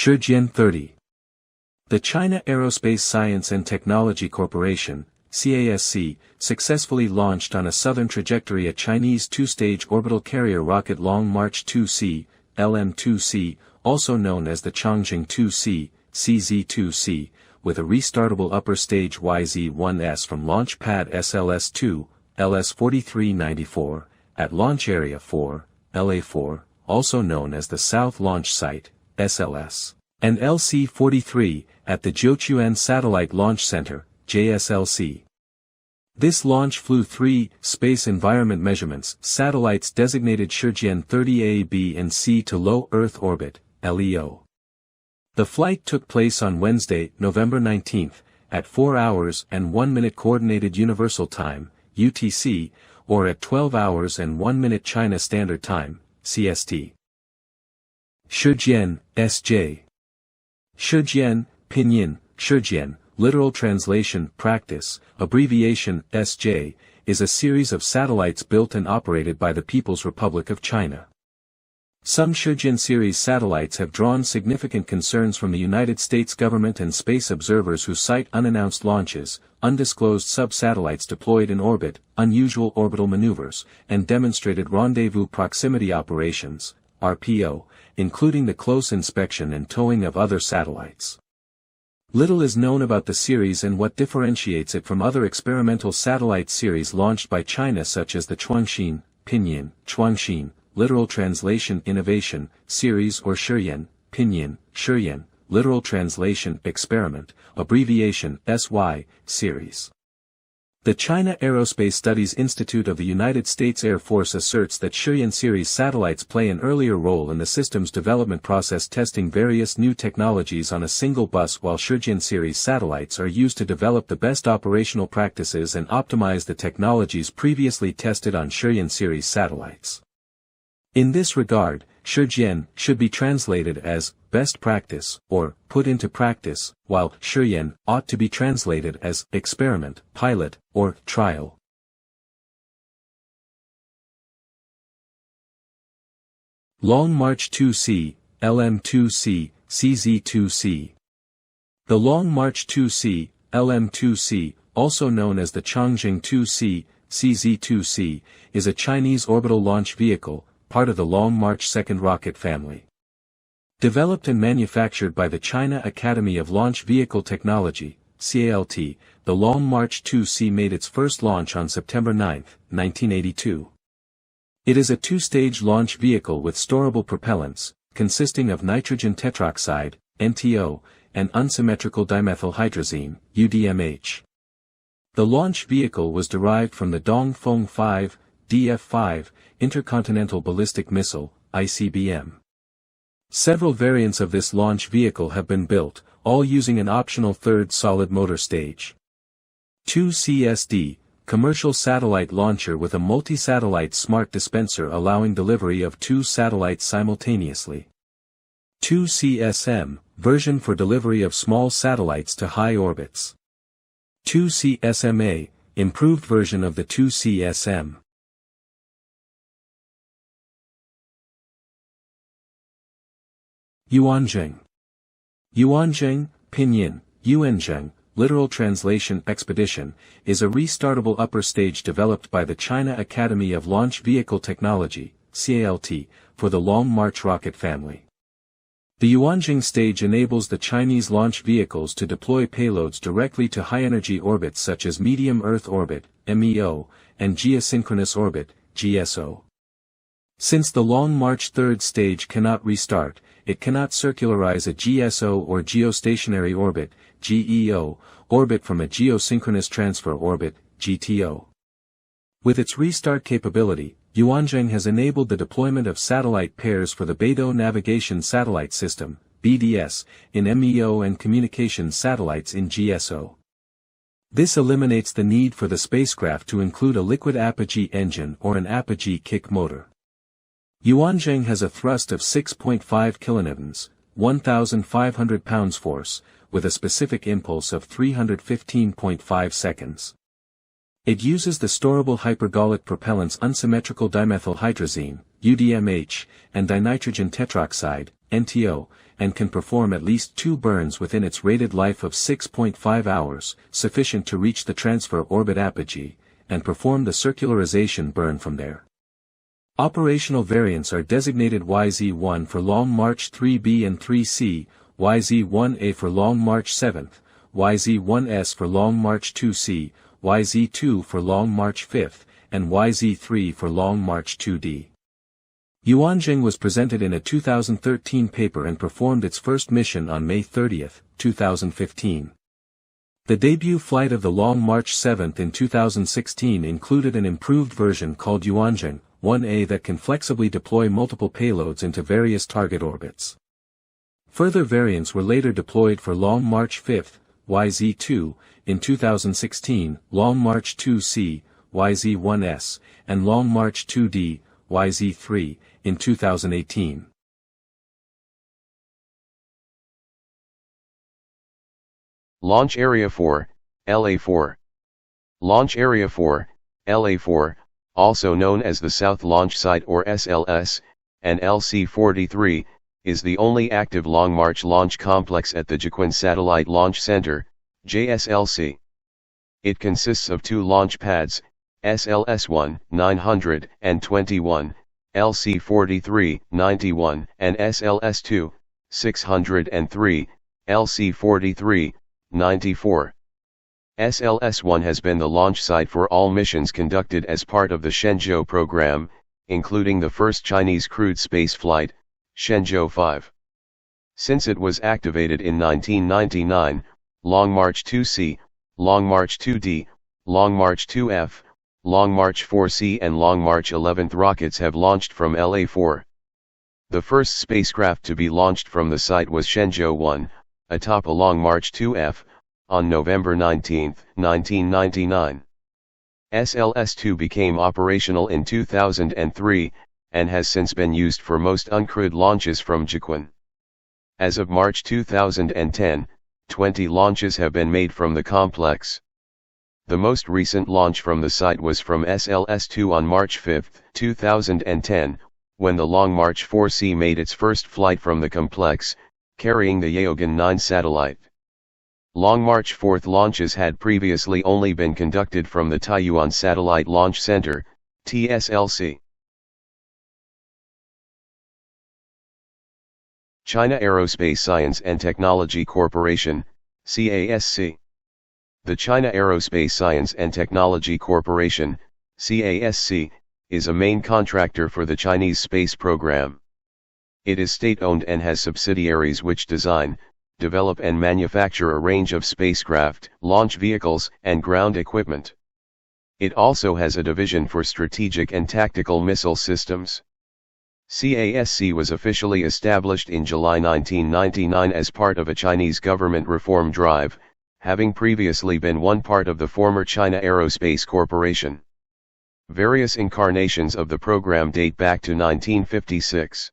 Shijian-30. The China Aerospace Science and Technology Corporation, CASC, successfully launched on a southern trajectory a Chinese two-stage orbital carrier rocket Long March 2C, LM-2C, also known as the Chang Zheng 2C, CZ-2C, with a restartable upper stage YZ-1S from Launch Pad SLS-2, LS-4394, at Launch Area 4, LA-4, also known as the South Launch Site, SLS, and LC-43, at the Jiuquan Satellite Launch Center, JSLC. This launch flew 3 Space Environment Measurements satellites designated Shijian-30 A, B and C to low Earth orbit, LEO. The flight took place on Wednesday, November 19, at 4 hours and 1 minute Coordinated Universal Time, UTC, or at 12 hours and 1 minute China Standard Time, CST. Shijian, S.J. Shijian, Pinyin, Shijian, literal translation, practice, abbreviation, S.J., is a series of satellites built and operated by the People's Republic of China. Some Shijian series satellites have drawn significant concerns from the United States government and space observers who cite unannounced launches, undisclosed sub-satellites deployed in orbit, unusual orbital maneuvers, and demonstrated rendezvous proximity operations, RPO, including the close inspection and towing of other satellites. Little is known about the series and what differentiates it from other experimental satellite series launched by China such as the Chuangxin, Pinyin, Chuangxin, literal translation innovation, series or Shiyan, Pinyin, Shiyan, literal translation experiment, abbreviation SY, series. The China Aerospace Studies Institute of the United States Air Force asserts that Shiyan series satellites play an earlier role in the system's development process, testing various new technologies on a single bus, while Shijian series satellites are used to develop the best operational practices and optimize the technologies previously tested on Shiyan series satellites. In this regard, Shijian should be translated as best practice or put into practice, while Shiyan ought to be translated as experiment, pilot, or trial. Long March 2C, LM-2C, CZ-2C. The Long March 2C, LM-2C, also known as the Chang Zheng 2C, CZ-2C, is a Chinese orbital launch vehicle, part of the Long March 2nd rocket family. Developed and manufactured by the China Academy of Launch Vehicle Technology, CALT, the Long March 2C made its first launch on September 9, 1982. It is a two-stage launch vehicle with storable propellants, consisting of nitrogen tetroxide, NTO, and unsymmetrical dimethylhydrazine, UDMH. The launch vehicle was derived from the Dongfeng 5, DF-5, Intercontinental Ballistic Missile, ICBM. Several variants of this launch vehicle have been built, all using an optional third solid motor stage. 2CSD, commercial satellite launcher with a multi-satellite smart dispenser allowing delivery of 2 satellites simultaneously. 2CSM, version for delivery of small satellites to high orbits. 2CSMA, improved version of the 2CSM. Yuanzheng. Yuanzheng, Pinyin, Yuanzheng, literal translation expedition, is a restartable upper stage developed by the China Academy of Launch Vehicle Technology, CALT, for the Long March rocket family. The Yuanzheng stage enables the Chinese launch vehicles to deploy payloads directly to high-energy orbits such as medium Earth orbit, MEO, and geosynchronous orbit, GSO. Since the Long March 3rd stage cannot restart, it cannot circularize a GSO or geostationary orbit, GEO, orbit from a geosynchronous transfer orbit, GTO. With its restart capability, Yuanzheng has enabled the deployment of satellite pairs for the Beidou Navigation Satellite System, BDS, in MEO and communications satellites in GSO. This eliminates the need for the spacecraft to include a liquid apogee engine or an apogee kick motor. Yuanzheng has a thrust of 6.5 kilonewtons, 1,500 pounds force, with a specific impulse of 315.5 seconds. It uses the storable hypergolic propellants unsymmetrical dimethylhydrazine, UDMH, and dinitrogen tetroxide, NTO, and can perform at least 2 burns within its rated life of 6.5 hours, sufficient to reach the transfer orbit apogee, and perform the circularization burn from there. Operational variants are designated YZ-1 for Long March 3B and 3C, YZ-1A for Long March 7th, YZ-1S for Long March 2C, YZ-2 for Long March 5th, and YZ-3 for Long March 2D. Jiuquan was presented in a 2013 paper and performed its first mission on May 30, 2015. The debut flight of the Long March 7 in 2016 included an improved version called Jiuquan 1A that can flexibly deploy multiple payloads into various target orbits. Further variants were later deployed for Long March 5, YZ-2, in 2016, Long March 2C, YZ-1S, and Long March 2D, YZ-3, in 2018. Launch Area 4, LA4. Launch Area 4, LA4, also known as the South Launch Site or SLS, and LC-43, is the only active Long March launch complex at the Jiuquan Satellite Launch Center, JSLC. It consists of 2 launch pads, SLS-1, 921, LC-43, 91, and SLS-2, 603, LC-43, 94. SLS-1 has been the launch site for all missions conducted as part of the Shenzhou program, including the first Chinese crewed space flight, Shenzhou 5. Since it was activated in 1999, Long March 2C, Long March 2D, Long March 2F, Long March 4C and Long March 11th rockets have launched from LA4. The first spacecraft to be launched from the site was Shenzhou 1, atop a Long March 2F, on November 19, 1999. SLS-2 became operational in 2003, and has since been used for most uncrewed launches from Jiuquan. As of March 2010, 20 launches have been made from the complex. The most recent launch from the site was from SLS-2 on March 5, 2010, when the Long March 4C made its first flight from the complex, carrying the Jiuquan 9 satellite. Long March 4 launches had previously only been conducted from the Jiuquan Satellite Launch Center, JSLC. China Aerospace Science and Technology Corporation, CASC. The China Aerospace Science and Technology Corporation, CASC, is a main contractor for the Chinese space program. It is state-owned and has subsidiaries which design, develop and manufacture a range of spacecraft, launch vehicles, and ground equipment. It also has a division for strategic and tactical missile systems. CASC was officially established in July 1999 as part of a Chinese government reform drive, having previously been one part of the former China Aerospace Corporation. Various incarnations of the program date back to 1956.